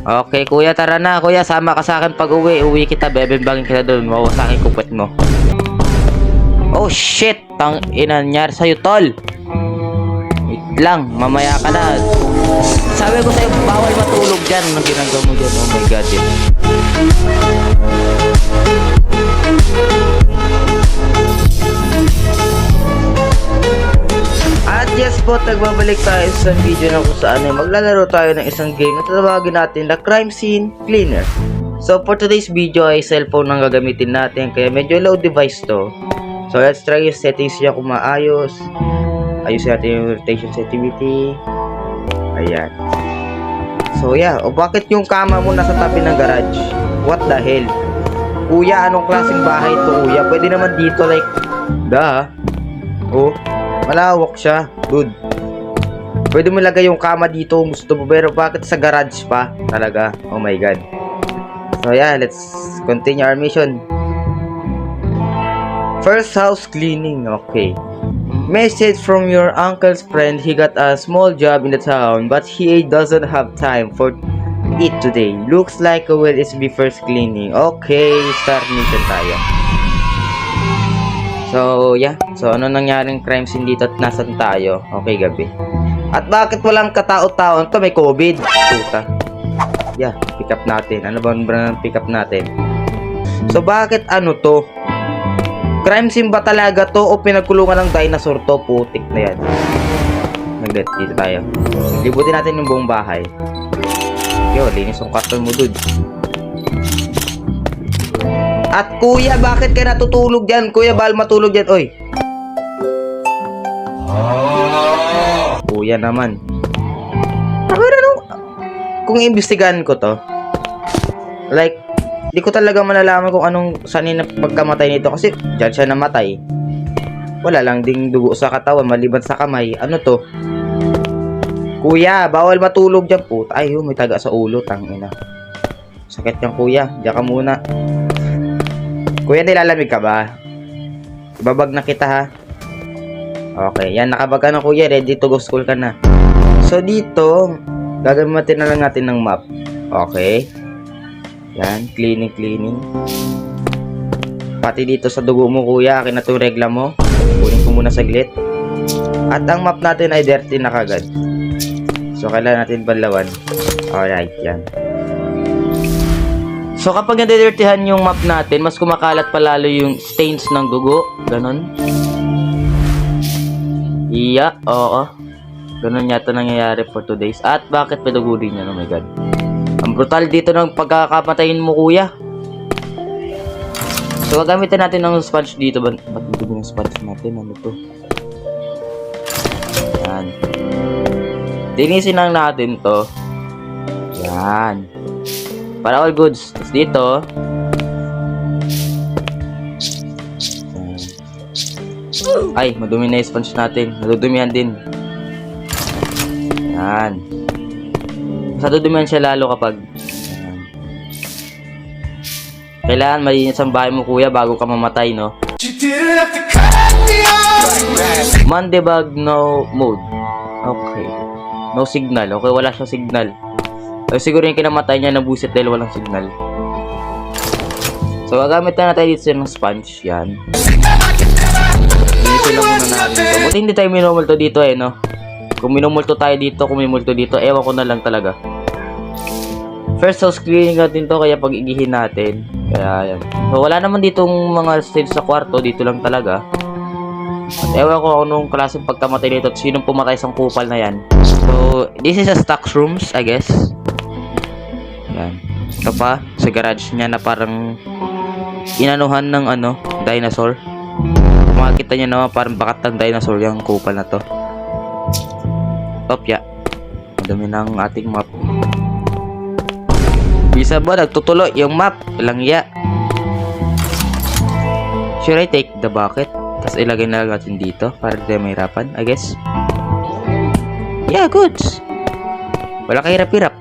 Okay, kuya, tara na. Kuya, sama ka sa akin pag uwi. Uwi kita, bebembangin kita doon. Mawasakin kupit mo. Oh, shit! Tang ina nangyari sa'yo, tol. Wait lang, mamaya ka na. Sabi ko sa'yo, bawal matulog dyan. Anong ginagawa mo dyan? Oh my god, eh. At yes po, nagbabalik tayo sa video na kung saan ay maglalaro tayo ng isang game na tatawagin natin na Crime Scene Cleaner. So for today's video ay cellphone ang gagamitin natin, kaya medyo low device to. So let's try yung settings niya kung maayos. Ayusin natin yung rotation sensitivity. Ayan. So yeah, o bakit yung kama mo nasa tabi ng garage? What the hell? Kuya, anong klaseng bahay to, kuya? Pwede naman dito, like, oh, malawak siya, dude. Pwede mo lagay yung kama dito kung gusto mo, pero bakit sa garage pa? Talaga, oh my god. So yeah, let's continue our mission. First house cleaning, okay. Message from your uncle's friend. He got a small job in the town, but he doesn't have time for it today. Looks like a well is be first cleaning. Okay, start mission tayo. So, yeah. So, ano nangyaring crime scene dito at nasan tayo? Okay, gabi. At bakit walang katao-tao? Ito, may COVID. Puta. Yeah, pick up natin. Ano ba ang pick up natin? So, bakit ano to? Crime scene ba talaga to o pinagkulungan ng dinosaur to? Putik na yan. Naglet, dito tayo. Libutin natin yung buong bahay. Yo, linis yung karton mo, dude. At kuya, bakit ka natutulog dyan? Kuya, bahal matulog dyan, oy. Kuya naman. Kung iimbestigahan ko to, like, di ko talaga malalaman kung anong sanin na pagkamatay nito kasi dyan siya namatay. Wala lang ding dugo sa katawan maliban sa kamay. Ano to? Kuya, bawal matulog dyan. Puta, ay, may taga sa ulo. Tangina. Sakit yan, kuya. Diyan ka muna. Kuya, nilalamig ka ba? Ibabag na kita, ha? Okay, yan. Nakabag ka na, kuya. Ready to go school ka na. So, dito, gagamitin na lang natin ng map. Okay. Yan, cleaning. Pati dito sa dugo mo, kuya, akin na itong regla mo. Kunin ko muna saglit. At ang map natin ay dirty na kagad. So, kailangan natin banlawan. Alright, yan. So, kapag nadedirtihan yung map natin, mas kumakalat palalo yung stains ng dugo. Ganon. Iya, oo. Ganon yata nangyayari for today's. At bakit padugo din yan? Oh my god. Ang brutal dito ng pagkakapatayin mo, kuya. So, gagamitin natin ng sponge dito. Ba't dumi ng sponge natin? Ano to? Yan. Linisin lang natin to. Yan. Para all goods. Tapos dito. Yan. Ay, madumi na yung sponge natin. Nadudumihan din. Yan. Masadudumihan siya lalo kapag kailangan malinis ang bahay mo, kuya, bago ka mamatay, no? Man-debug no mode. Okay. No signal. Okay, wala siyang signal. Siguro yung kinamatay niya nabusit dahil walang signal. So, gagamit na natin dito ng sponge. Yan. Dito lang muna natin. Buti hindi tayo minumulto dito, eh, no? Kung minumulto tayo dito, kung may multo dito, ewan ko na lang talaga. First house cleaning natin to, kaya pag-igihin natin. Kaya, yan. So, wala naman ditong mga stage sa kwarto. Dito lang talaga. At ewan ko anong klaseng pagkamatay nito at sinong pumatay sa kupal na yan. So, this is a stock rooms, I guess. Yan. Ito pa, sa garage niya na parang inanuhan ng ano, dinosaur. Makikita niyo naman parang bakat ng dinosaur yung kupal na to. Opya. Madami ng ating map. Bisa ba nagtutulo yung map? Walang iya. Should I take the bucket? Tapos ilagay na lang natin dito para di tayo mahirapan, I guess. Yeah, goods. Wala kahirap-hirap.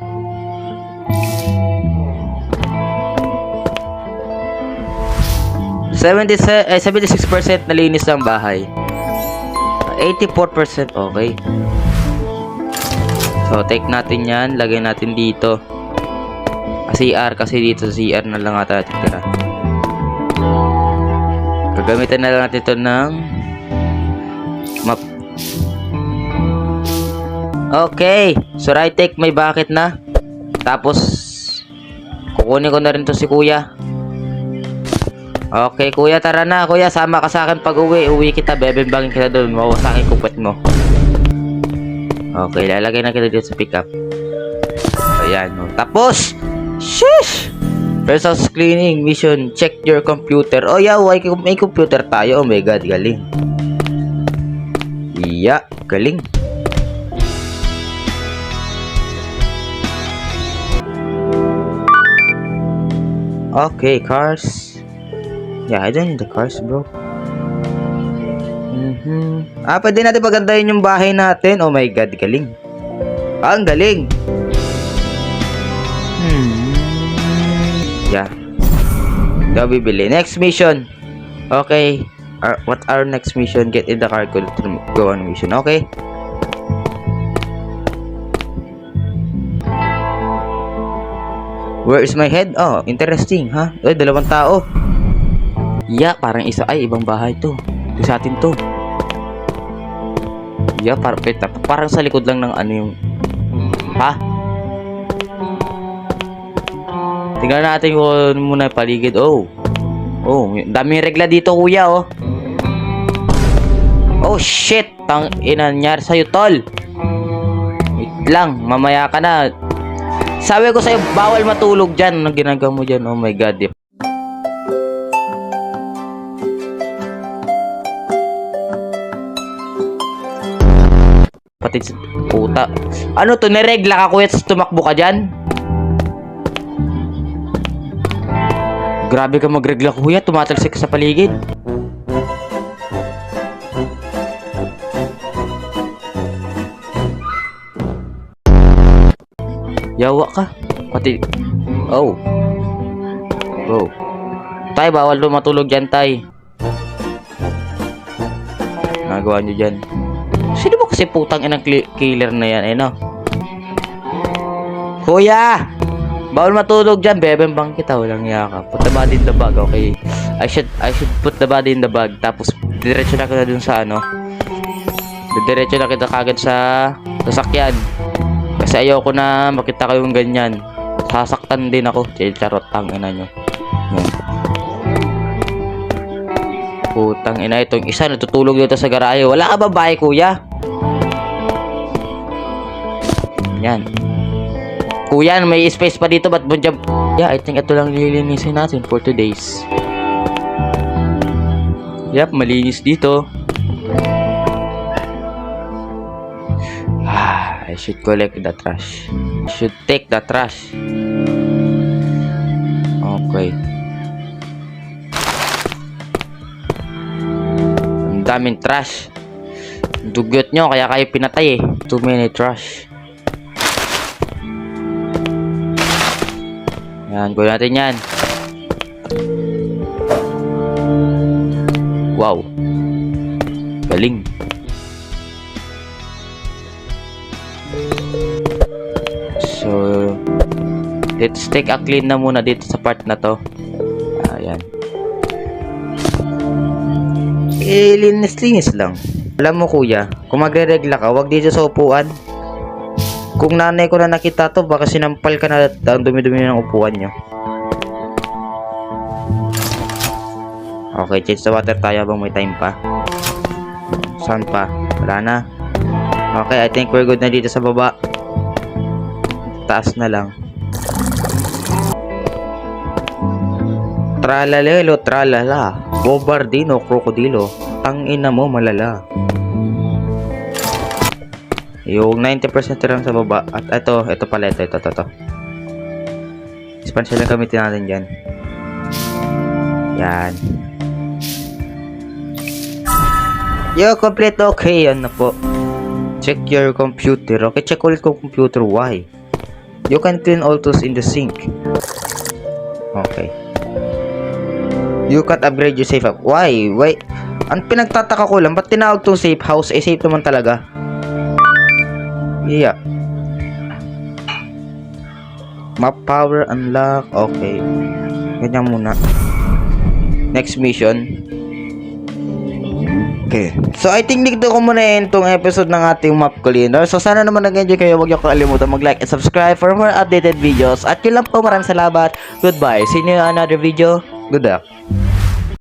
eh, 76% nalinis ng bahay. 84% okay. So, take natin yan. Lagay natin dito. CR kasi dito sa CR na lang ata titira. Gagamitan na lang natin ito ng map. Okay, so right take may bucket na. Tapos kukunin ko na rin to si kuya. Okay kuya, tara na kuya, sama ka sa akin pag uwi. Uwi kita, bebembangin kita doon, mawasakin kupit mo. Okay, lalagay na kita dito sa pickup. Ayan, no. Tapos sheesh! First house cleaning mission, check your computer. Oh yeah, may computer tayo. Oh my god, galing. Yeah, galing. Okay, cars. Yeah, I don't need the cars, bro. Pwede natin pagandahin yung bahay natin. Oh my god, galing. Ang galing. Yeah. Ito bibili. Next mission. Okay. What our next mission? Get in the car, go on mission. Okay. Where is my head? Oh, interesting, ha? Huh? Dalawang tao. Yeah, parang isa. Ay, ibang bahay to. Ito sa atin to. Yeah, parang sa likod lang ng ano yung... Ha? Tingnan natin kung muna paligid. Oh, daming regla dito, kuya, oh. Oh, shit. Tang ina nangyari sa'yo, tol. Wait lang, mamaya ka na. Sabi ko sa'yo, bawal matulog dyan. Anong ginagawa mo dyan? Oh my god. Pati sa puta. Ano to? Niregla ka kuya, tumakbo ka dyan? Grabe ka magregla kuya, tumatalsik ka sa paligid. Yawa ka. Pati... Oh. Tay, bawal doon matulog dyan, tay. Nagawa nyo dyan. Sino ba kasi putang inang killer na yan, eh, no? Kuya! Bawal matulog dyan, bebembang kita. Walang yaka. Put the body in the bag, okay? I should put the body in the bag. Tapos, diretso na kita dun sa ano. Diretso na kita kagad sa sasakyan. Kasi ayoko na makita kayong ganyan. Sasaktan din ako. Charot, tangina nyo. Putang ina, itong isa natutulog dito sa garahe. Wala ka babae, kuya? Yan. Kuya, may space pa dito. Ba't bunjab? Yeah, I think ito lang lilinisin natin for 2 days. Yep, malinis dito. I should collect the trash. I should take the trash. Okay. Ang daming trash. Dugyot nyo, kaya kayo pinatay eh. Too many trash. Yan, gawin natin yan. Wow. Galing. So, let's take a clean na muna dito sa part na to. Ayan. Linis-linis lang. Alam mo kuya, kung magre-regla ka, wag dito sa upuan. Kung nanay ko na nakita to, baka sinampal ka na ang dumi-dumi ng upuan nyo. Okay, change the water tayo habang may time pa. Saan pa? Wala na. Okay, I think we're good na dito sa baba. Taas na lang. Tralalelo, tralala. Bobardino, krokodilo. Tangina mo, malala. Yung 90% lang sa baba. At ito pala, ito. Expansion lang gamitin natin dyan. Yan. Yo, complete. Okay, yan na po. Check your computer. Okay, check ulit kung computer. Why? You can clean all tools in the sink. Okay. You can't upgrade your safe house. Why? Ang pinagtataka ko lang, ba't tinawag tong safe house? Eh, safe naman talaga. Yeah. Map power unlock. Okay. Ganyan muna. Next mission. Okay. So, I think dito ko muna yun itong episode ng ating map cleaner. So, sana naman nag-enjoy kayo. Huwag niyo kakalimutan mag-like and subscribe for more updated videos. At yun lang po. Maraming salamat. Goodbye. See you in another video. Good luck.